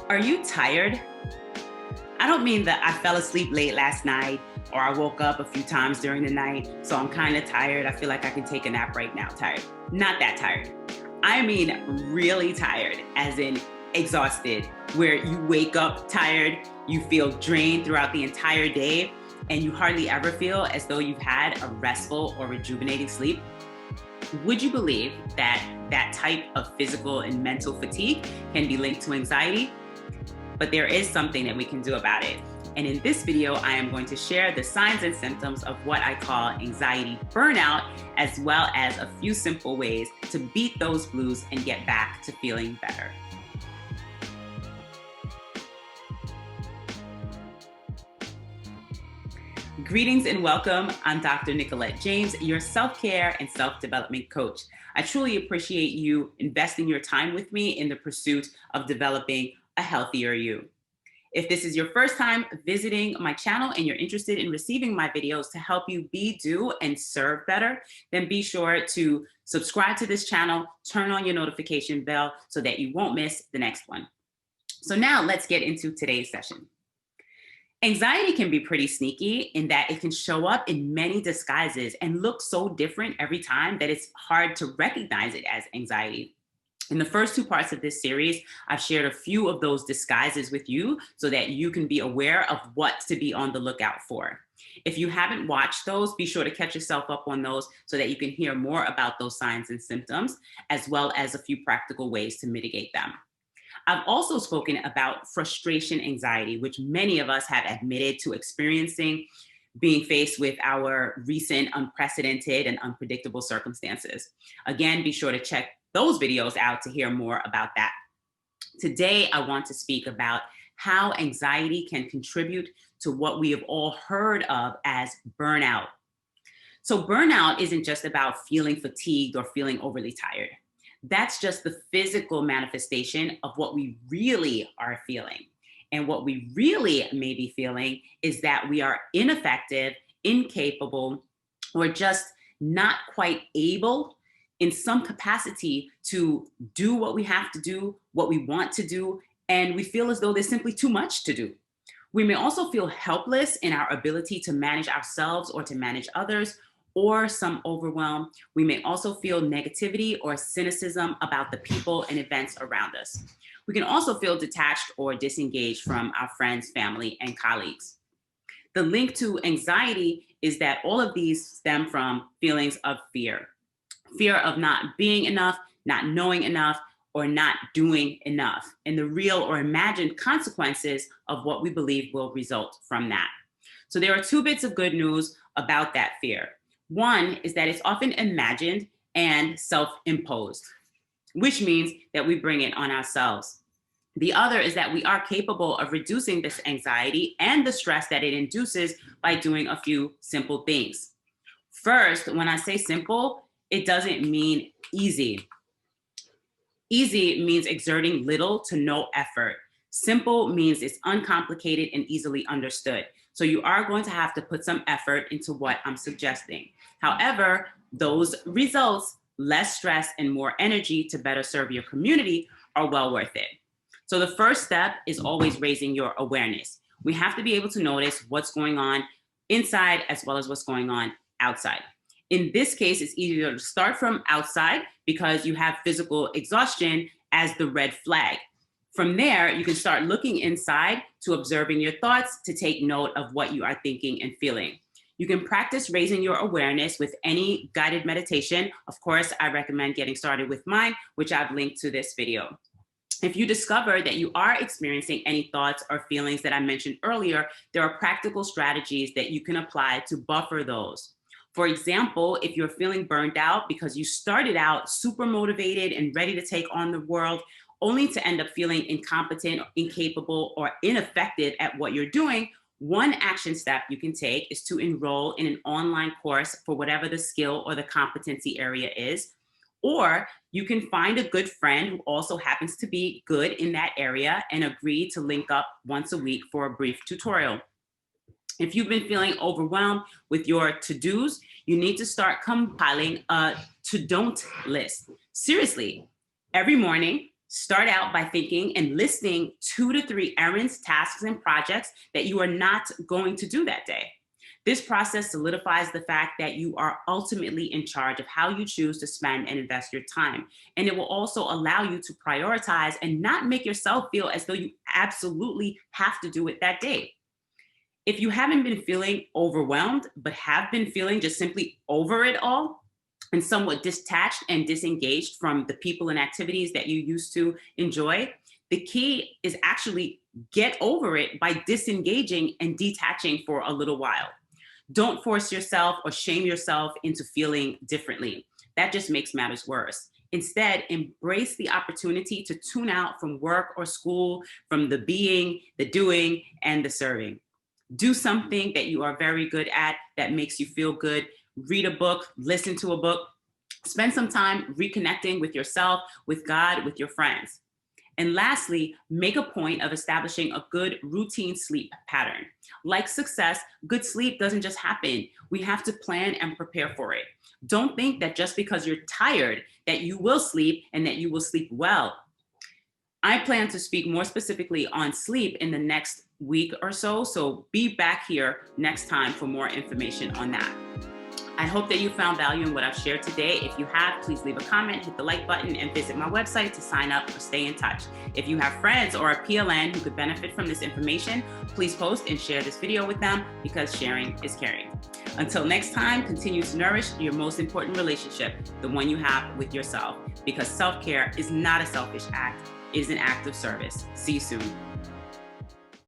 Are you tired? I don't mean that I fell asleep late last night or I woke up a few times during the night, so I'm kind of tired. I feel like I can take a nap right now, tired. Not that tired. I mean really tired, as in exhausted, where you wake up tired, you feel drained throughout the entire day, and you hardly ever feel as though you've had a restful or rejuvenating sleep. Would you believe that that type of physical and mental fatigue can be linked to anxiety? But there is something that we can do about it. And in this video, I am going to share the signs and symptoms of what I call anxiety burnout, as well as a few simple ways to beat those blues and get back to feeling better. Greetings and welcome. I'm Dr. Nicolette James, your self-care and self-development coach. I truly appreciate you investing your time with me in the pursuit of developing a healthier you. If this is your first time visiting my channel and you're interested in receiving my videos to help you be, do, and serve better, then be sure to subscribe to this channel, turn on your notification bell so that you won't miss the next one. So now let's get into today's session. Anxiety can be pretty sneaky in that it can show up in many disguises and look so different every time that it's hard to recognize it as anxiety. In the first two parts of this series, I've shared a few of those disguises with you so that you can be aware of what to be on the lookout for. If you haven't watched those, be sure to catch yourself up on those so that you can hear more about those signs and symptoms, as well as a few practical ways to mitigate them. I've also spoken about frustration anxiety, which many of us have admitted to experiencing, being faced with our recent unprecedented and unpredictable circumstances. Again, be sure to check those videos out to hear more about that. Today, I want to speak about how anxiety can contribute to what we have all heard of as burnout. So burnout isn't just about feeling fatigued or feeling overly tired. That's just the physical manifestation of what we really are feeling. And what we really may be feeling is that we are ineffective, incapable, or just not quite able in some capacity to do what we have to do, what we want to do, and we feel as though there's simply too much to do. We may also feel helpless in our ability to manage ourselves or to manage others, or some overwhelm. We may also feel negativity or cynicism about the people and events around us. We can also feel detached or disengaged from our friends, family, and colleagues. The link to anxiety is that all of these stem from feelings of fear. Fear of not being enough, not knowing enough, or not doing enough, and the real or imagined consequences of what we believe will result from that. So there are two bits of good news about that fear. One is that it's often imagined and self-imposed, which means that we bring it on ourselves. The other is that we are capable of reducing this anxiety and the stress that it induces by doing a few simple things. First, when I say simple, it doesn't mean easy. Easy means exerting little to no effort. Simple means it's uncomplicated and easily understood. So you are going to have to put some effort into what I'm suggesting. However, those results, less stress and more energy to better serve your community, are well worth it. So the first step is always raising your awareness. We have to be able to notice what's going on inside as well as what's going on outside. In this case, it's easier to start from outside because you have physical exhaustion as the red flag. From there, you can start looking inside to observing your thoughts to take note of what you are thinking and feeling. You can practice raising your awareness with any guided meditation. Of course, I recommend getting started with mine, which I've linked to this video. If you discover that you are experiencing any thoughts or feelings that I mentioned earlier, there are practical strategies that you can apply to buffer those. For example, if you're feeling burned out because you started out super motivated and ready to take on the world, only to end up feeling incompetent, incapable, or ineffective at what you're doing, one action step you can take is to enroll in an online course for whatever the skill or the competency area is. Or you can find a good friend who also happens to be good in that area and agree to link up once a week for a brief tutorial. If you've been feeling overwhelmed with your to-dos, you need to start compiling a to-don't list. Seriously, every morning, Start out by thinking and listing 2 to 3 errands, tasks, and projects that you are not going to do that day. This process solidifies the fact that you are ultimately in charge of how you choose to spend and invest your time. And it will also allow you to prioritize and not make yourself feel as though you absolutely have to do it that day. If you haven't been feeling overwhelmed, but have been feeling just simply over it all, and somewhat detached and disengaged from the people and activities that you used to enjoy, the key is actually get over it by disengaging and detaching for a little while. Don't force yourself or shame yourself into feeling differently. That just makes matters worse. Instead, embrace the opportunity to tune out from work or school, from the being, the doing, and the serving. Do something that you are very good at that makes you feel good. Read a book, listen to a book, spend some time reconnecting with yourself, with God, with your friends. And lastly, make a point of establishing a good routine sleep pattern. Like success, good sleep doesn't just happen. We have to plan and prepare for it. Don't think that just because you're tired that you will sleep and that you will sleep well. I plan to speak more specifically on sleep in the next week or so be back here next time for more information on that. I hope that you found value in what I've shared today. If you have, please leave a comment, hit the like button, and visit my website to sign up or stay in touch. If you have friends or a PLN who could benefit from this information, please post and share this video with them, because sharing is caring. Until next time, continue to nourish your most important relationship, the one you have with yourself, because self-care is not a selfish act, it is an act of service. See you soon.